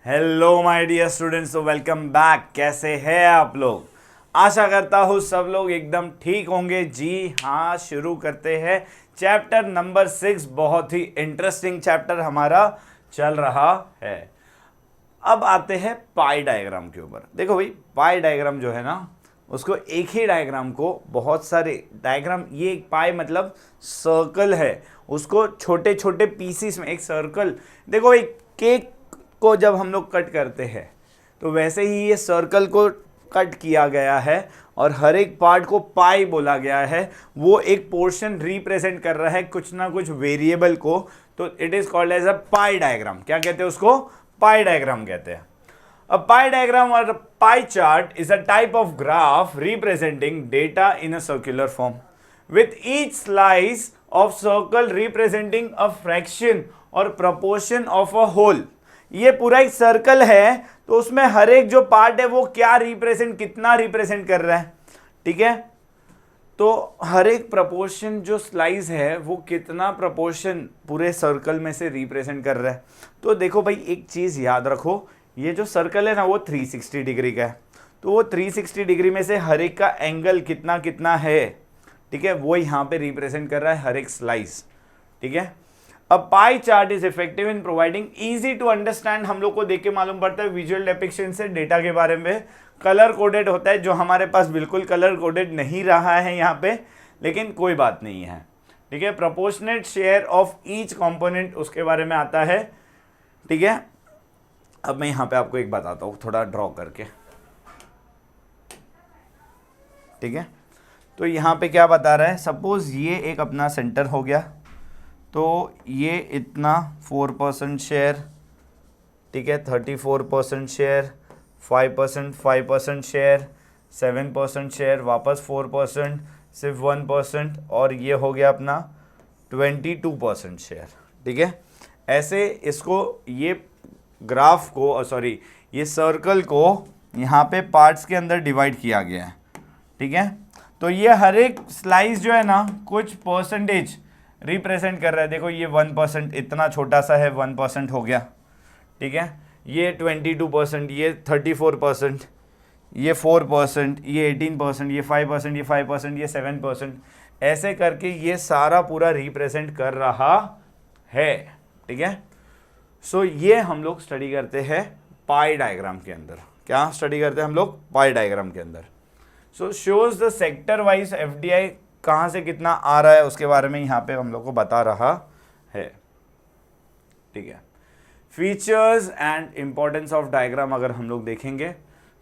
Hello my dear students, तो welcome back. कैसे हैं आप लोग? आशा करता हूँ सब लोग एकदम ठीक होंगे। जी हाँ, शुरू करते हैं चैप्टर नंबर 6। बहुत ही इंटरेस्टिंग चैप्टर हमारा चल रहा है। अब आते हैं पाई डायग्राम के ऊपर। देखो भाई, पाई डायग्राम जो है ना, उसको एक ही डायग्राम को बहुत सारे डायग्राम, ये एक पाई मतलब सर्कल है, उसको छोटे छोटे पीसीस में एक सर्कल। देखो भाई, केक को जब हम लोग कट करते हैं तो वैसे ही ये सर्कल को कट किया गया है और हर एक पार्ट को पाई बोला गया है। वो एक पोर्शन रिप्रेजेंट कर रहा है कुछ ना कुछ वेरिएबल को, तो it is called as a pie diagram. क्या कहते हैं उसको? पाई डायग्राम कहते हैं। A pie diagram or a pie chart is a type of graph representing data in a circular form, with each slice of circle representing a fraction or proportion of a whole. ये पूरा एक circle है, तो उसमें हर एक जो part है वो क्या रिप्रेजेंट, कितना रिप्रेजेंट कर रहा है। ठीक है, तो हर एक प्रपोर्शन जो स्लाइस है वो कितना प्रपोर्शन पूरे सर्कल में से रिप्रेजेंट कर रहा है। तो देखो भाई, एक चीज याद रखो, ये जो सर्कल है ना वो 360 डिग्री का है, तो वो 360 डिग्री में से हर एक का एंगल कितना कितना है, ठीक है, वो यहाँ पे रिप्रेजेंट कर रहा है हर एक स्लाइस। ठीक है, अब pie chart is effective in providing easy to understand. हम लोग को देख के मालूम पड़ता है विजुअल डिपिक्शन से डेटा के बारे में। कलर कोडेड होता है, जो हमारे पास बिल्कुल कलर कोडेड नहीं रहा है यहाँ पे, लेकिन कोई बात नहीं है। ठीक है, proportionate share of each component उसके बारे में आता है। ठीक है, अब मैं यहाँ पे आपको एक बताता हूँ थोड़ा ड्रॉ करके। ठीक है, तो यहाँ पे क्या बता रहा है, सपोज ये एक अपना सेंटर हो गया, तो ये इतना 4% शेयर, ठीक है, 34% शेयर, 5% शेयर, 7% शेयर, वापस 4%, सिर्फ 1%, और ये हो गया अपना 22% शेयर। ठीक है, ऐसे इसको, ये ग्राफ को, सॉरी, ये सर्कल को यहाँ पे पार्ट्स के अंदर डिवाइड किया गया है। ठीक है, तो ये हर एक स्लाइस जो है ना कुछ परसेंटेज रिप्रेजेंट कर रहा है। देखो ये 1%, इतना छोटा सा है, 1% हो गया। ठीक है, ये 22%, ये 34%, ये 4%, ये 18%, ये 5%, ये 5%, ये 7%, ऐसे करके ये सारा पूरा रिप्रेजेंट कर रहा है। ठीक है, सो ये हम लोग स्टडी करते हैं पाई डायग्राम के अंदर। क्या स्टडी करते हैं हम लोग? पाई डायग्राम के अंदर। So shows the sector wise FDI कहाँ से कितना आ रहा है, उसके बारे में यहाँ पे हम लोग को बता रहा है। ठीक है, features and importance of diagram अगर हम लोग देखेंगे,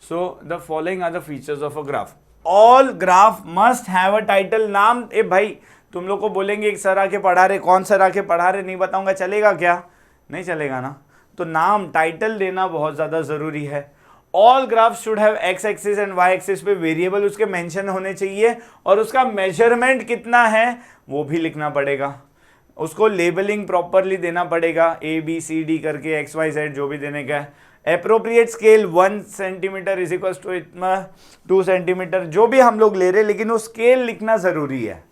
so the following are the features of a graph. All graph must have a title. नाम, ए भाई, तुम लोग को बोलेंगे एक सर आके पढ़ा रहे, कौन सर आके पढ़ा रहे नहीं बताऊंगा, चलेगा क्या? नहीं चलेगा ना। तो नाम, टाइटल देना बहुत ज़्यादा ज़रूरी है। All graph should have x axis and y axis पे वेरिएबल उसके मेंशन होने चाहिए, और उसका मेजरमेंट कितना है वो भी लिखना पड़ेगा। उसको लेबलिंग प्रॉपरली देना पड़ेगा, ए बी सी डी करके, एक्स वाई जेड जो भी देने का है। Appropriate scale 1 centimetre is equal to इतना 2 सेंटीमीटर, जो भी हम लोग ले रहे, लेकिन वो स्केल लिखना ज़रूरी है।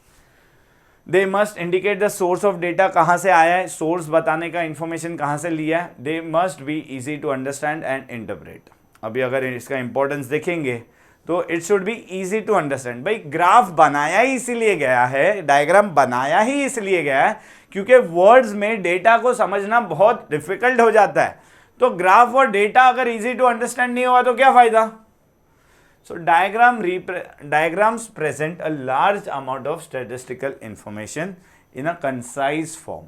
They must indicate the source of data, कहाँ से आया है, सोर्स बताने का, इंफॉर्मेशन कहाँ से लिया है। They must be easy to understand and interpret. अभी अगर इसका इंपॉर्टेंस देखेंगे तो it should be easy to understand. भाई ग्राफ बनाया ही इसीलिए गया है, डायग्राम बनाया ही इसलिए गया है क्योंकि वर्ड्स में डेटा को समझना बहुत डिफिकल्ट हो जाता है। तो ग्राफ और डेटा अगर इजी टू अंडरस्टैंड नहीं होगा तो क्या फायदा? So diagrams present a large amount of statistical information in a concise form.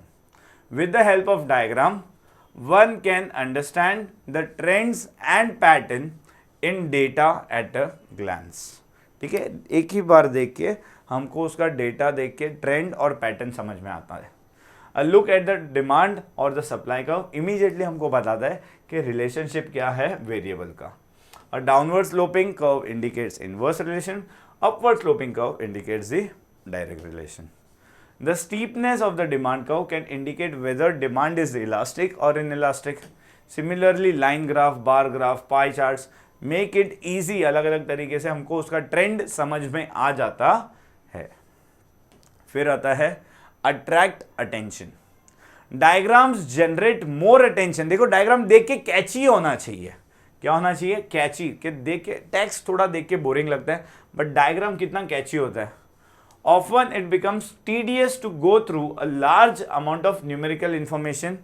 With the help of diagram, one can understand the trends and pattern in data at a glance. ठीक है, एक ही बार देख के हमको उसका डेटा देख के trend और पैटर्न समझ में आता है। A look at the demand और the supply curve immediately हमको बताता है कि रिलेशनशिप क्या है वेरिएबल का। A downward sloping curve indicates inverse relation. Upward sloping curve indicates the direct relation. The steepness of the demand curve can indicate whether demand is elastic or inelastic. Similarly, line graph, bar graph, pie charts make it easy, अलग अलग तरीके से हमको उसका trend समझ में आ जाता है। फिर आता है attract attention. Diagrams generate more attention. देखो डायग्राम देख के कैची होना चाहिए, क्या होना चाहिए, कैची, कि देख के टेक्स्ट थोड़ा देख के बोरिंग लगता है, बट डायग्राम कितना कैची होता है। Often it becomes tedious to go through a large amount of numerical information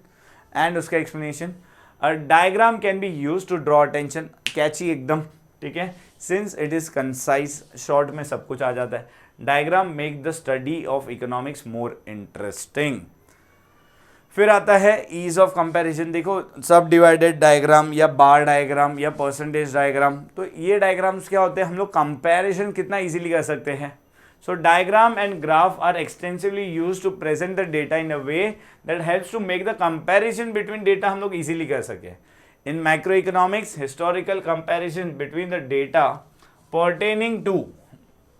and उसका explanation. A diagram can be use to draw attention, catchy एकदम, ठीक है, since it is concise, short में सब कुछ आ जाता है। Diagram make the study of economics more interesting. फिर आता है ईज ऑफ कंपैरिजन। देखो सब डिवाइडेड डायग्राम या बार डायग्राम या परसेंटेज डायग्राम, तो ये डायग्राम्स क्या होते हैं, हम लोग कंपैरिजन कितना इजीली कर सकते हैं। So diagram and graph are extensively used to present the data in a way that helps to make the comparison between data हम लोग इजीली कर सके। In macro economics historical comparison between the data pertaining to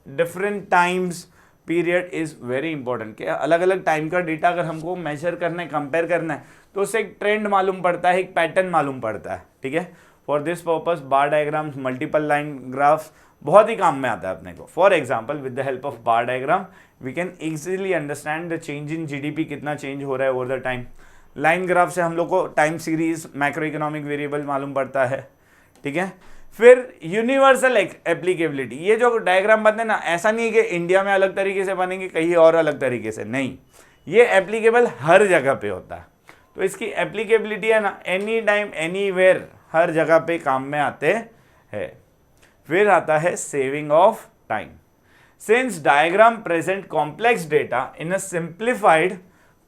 different times period is very important. क्या अलग अलग time का data अगर हमको मेजर करना है, कंपेयर करना है, तो उससे एक ट्रेंड मालूम पड़ता है, एक पैटर्न मालूम पड़ता है, ठीक है। For this purpose bar diagrams, multiple line graphs बहुत ही काम में आता है अपने को। For example with the help of bar diagram we can easily understand the change in GDP, कितना चेंज हो रहा है over the time. Line graph से हम लोग को time series, macro economic variable मालूम पड़ता है, ठीक है। फिर यूनिवर्सल एप्लीकेबिलिटी, ये जो डायग्राम बनते हैं ना, ऐसा नहीं है कि इंडिया में अलग तरीके से बनेंगे, कहीं और अलग तरीके से, नहीं, ये एप्लीकेबल हर जगह पे होता है। तो इसकी एप्लीकेबिलिटी है ना, एनी टाइम एनीवेयर, हर जगह पे काम में आते हैं। फिर आता है saving of time. Since diagram present complex data in a simplified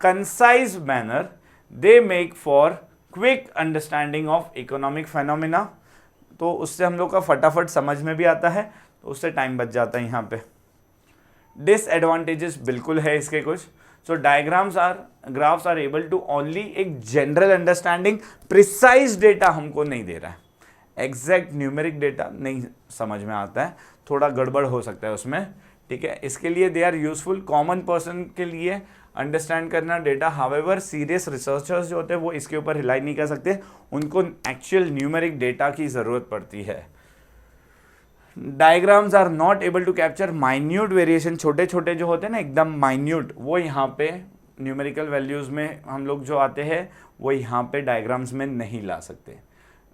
concise manner, they make for quick understanding of economic phenomena. तो उससे हम लोग का फटाफट समझ में भी आता है, तो उससे टाइम बच जाता है। यहाँ पे डिसएडवांटेजेस बिल्कुल है इसके कुछ। So diagrams are, graphs are able to only एक जनरल अंडरस्टैंडिंग, प्रिसाइज डेटा हमको नहीं दे रहा है, एग्जैक्ट न्यूमेरिक डेटा नहीं समझ में आता है, थोड़ा गड़बड़ हो सकता है उसमें, ठीक है। इसके लिए they are useful common person के लिए अंडरस्टैंड करना डेटा। हावेवर सीरियस रिसर्चर्स जो होते हैं वो इसके ऊपर रिलाई नहीं कर सकते, उनको एक्चुअल न्यूमेरिक डेटा की ज़रूरत पड़ती है। Diagrams are not able to capture minute variation, छोटे छोटे जो होते हैं ना एकदम माइन्यूट, वो यहाँ पे न्यूमेरिकल वैल्यूज़ में हम लोग जो आते हैं वो यहाँ पे डायग्राम्स में नहीं ला सकते।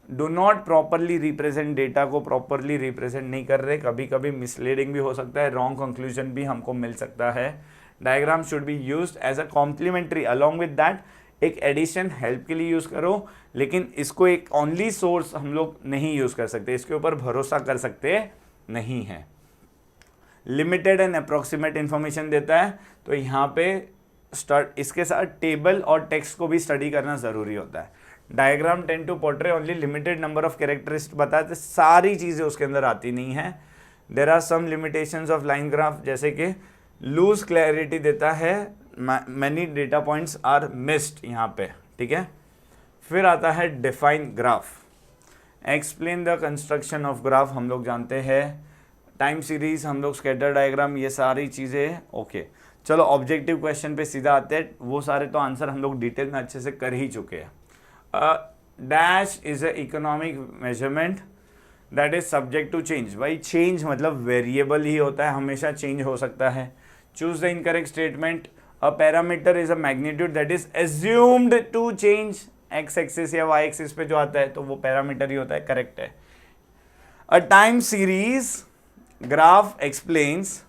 Do not properly represent, data को प्रॉपरली रिप्रेजेंट नहीं कर रहे, कभी कभी मिसलीडिंग भी हो सकता है, रॉन्ग कंक्लूजन भी हमको मिल सकता है। Diagram should be used as a complementary, along with that एक एडिशन हेल्प के लिए यूज़ करो, लेकिन इसको एक ओनली सोर्स हम लोग नहीं यूज़ कर सकते, इसके ऊपर भरोसा कर सकते नहीं है। लिमिटेड एंड अप्रॉक्सीमेट इन्फॉर्मेशन देता है, तो यहाँ पे इसके साथ टेबल और टेक्स्ट को भी स्टडी करना ज़रूरी होता है। Diagram tend to portray only limited number of characteristic बताते, सारी चीज़ें उसके अंदर आती नहीं है। There are some limitations of line graph, जैसे कि लूज क्लैरिटी देता है, many data points are missed यहाँ पे, ठीक है। फिर आता है define graph, explain the construction of graph, हम लोग जानते हैं। टाइम सीरीज, हम लोग स्कैटर डायग्राम, ये सारी चीज़ें ओके। चलो ऑब्जेक्टिव क्वेश्चन पे सीधा आते हैं, वो सारे तो आंसर हम लोग डिटेल में अच्छे से कर ही चुके हैं। Dash is a economic measurement that is subject to change. भाई चेंज मतलब वेरिएबल ही होता है, हमेशा चेंज हो सकता है। Choose the incorrect statement, a parameter is a magnitude that is assumed to change. X axis या वाई एक्सिस पे जो आता है तो वो पैरामीटर ही होता है, करेक्ट है। A time series graph explains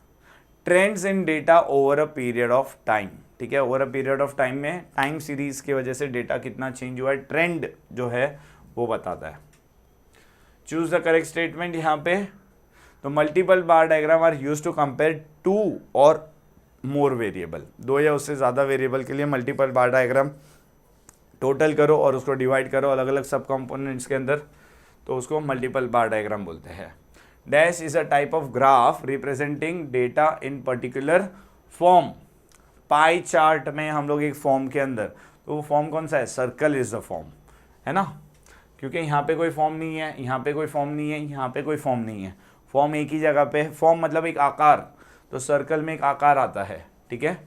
trends in data over a period of time, ठीक है। Over a period of time में टाइम सीरीज की वजह से डेटा कितना चेंज हुआ है, ट्रेंड जो है वो बताता है। चूज द करेक्ट स्टेटमेंट, यहाँ पे तो multiple bar diagram are use to compare two or more variable, दो या उससे ज़्यादा वेरिएबल के लिए मल्टीपल बार डायग्राम टोटल करो और उसको डिवाइड करो अलग अलग सब कंपोनेंट्स के अंदर, तो उसको मल्टीपल बार डायग्राम बोलते हैं। Dash is a type of graph representing data in particular form. Pie chart में हम लोग एक फॉर्म के अंदर, तो वो फॉर्म कौन सा है, सर्कल इज द फॉर्म, है ना, क्योंकि यहाँ पे कोई फॉर्म नहीं है, यहाँ पे कोई फॉर्म नहीं है, यहाँ पे कोई फॉर्म नहीं है, फॉर्म एक ही जगह पे है। फॉर्म मतलब एक आकार, तो सर्कल में एक आकार आता है, ठीक है।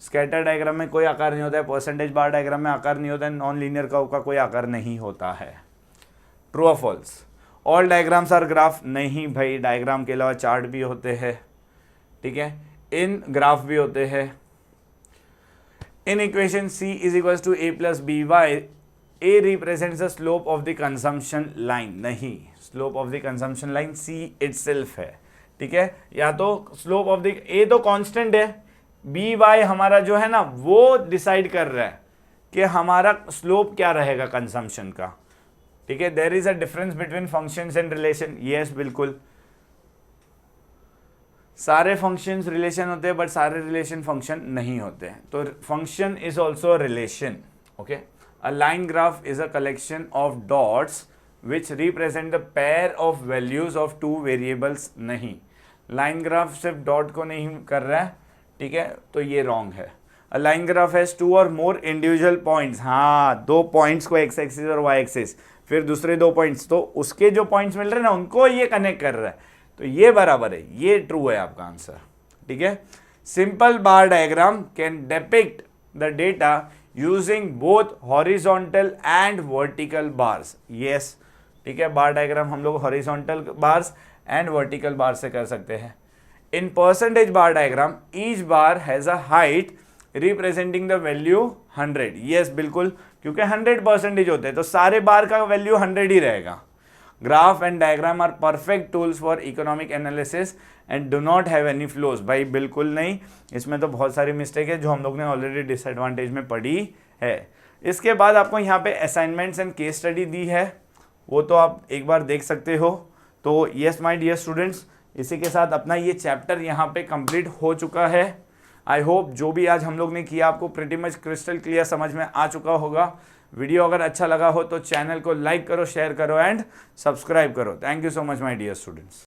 स्कैटर डायग्राम में कोई आकार नहीं होता है, परसेंटेज बार डायग्राम में आकार नहीं होता है, नॉन लीनियर कर्व का कोई आकार नहीं होता है। ट्रू और false, all diagrams are graph, नहीं भाई, डायग्राम के अलावा चार्ट भी होते हैं, ठीक है, इन ग्राफ भी होते हैं। In equation C is equals to a plus by, A represents the slope of the consumption line. नहीं, slope of the consumption line C itself है, ठीक है। या तो slope of the A तो constant है, by हमारा जो है ना वो डिसाइड कर रहा है कि हमारा स्लोप क्या रहेगा कंजम्पशन का, ठीक है। There is a difference between functions and relation, yes बिल्कुल, सारे फंक्शंस रिलेशन होते हैं बट सारे रिलेशन फंक्शन नहीं होते हैं। तो function is also relation, okay. A line graph is a collection of dots which represent the pair of values of two variables. नहीं, लाइन ग्राफ सिर्फ डॉट को नहीं कर रहा है, ठीक है, तो ये रॉन्ग है। A line graph has two or more individual points, हाँ, दो पॉइंट्स को एक्स एक्सिस और वाई एक्सिस, फिर दूसरे दो पॉइंट्स, तो उसके जो पॉइंट्स मिल रहे हैं ना उनको ये कनेक्ट कर रहा है, तो ये बराबर है, ये ट्रू है आपका आंसर, ठीक है। Simple bar diagram can depict the data using both horizontal and vertical bars, yes, ठीक है। बार डायग्राम हम लोग horizontal bars and vertical bar से कर सकते हैं। In percentage bar diagram each bar has a height representing the value 100, yes बिल्कुल, क्योंकि 100% होते हैं तो सारे बार का वैल्यू 100 ही रहेगा। Graph and diagram are perfect tools for economic analysis and do not have any flaws, भाई बिल्कुल नहीं, इसमें तो बहुत सारी मिस्टेक है जो हम लोग ने ऑलरेडी डिसएडवांटेज में पढ़ी है। इसके बाद आपको यहाँ पे असाइनमेंट्स एंड केस स्टडी दी है, वो तो आप एक बार देख सकते हो। तो यस माय डियर स्टूडेंट्स, इसी के साथ अपना ये चैप्टर यहाँ पे कंप्लीट हो चुका है। आई होप जो भी आज हम लोग ने किया आपको प्रिटी मच क्रिस्टल क्लियर समझ में आ चुका होगा। वीडियो अगर अच्छा लगा हो तो चैनल को लाइक करो, शेयर करो एंड सब्सक्राइब करो। Thank you so much my dear students.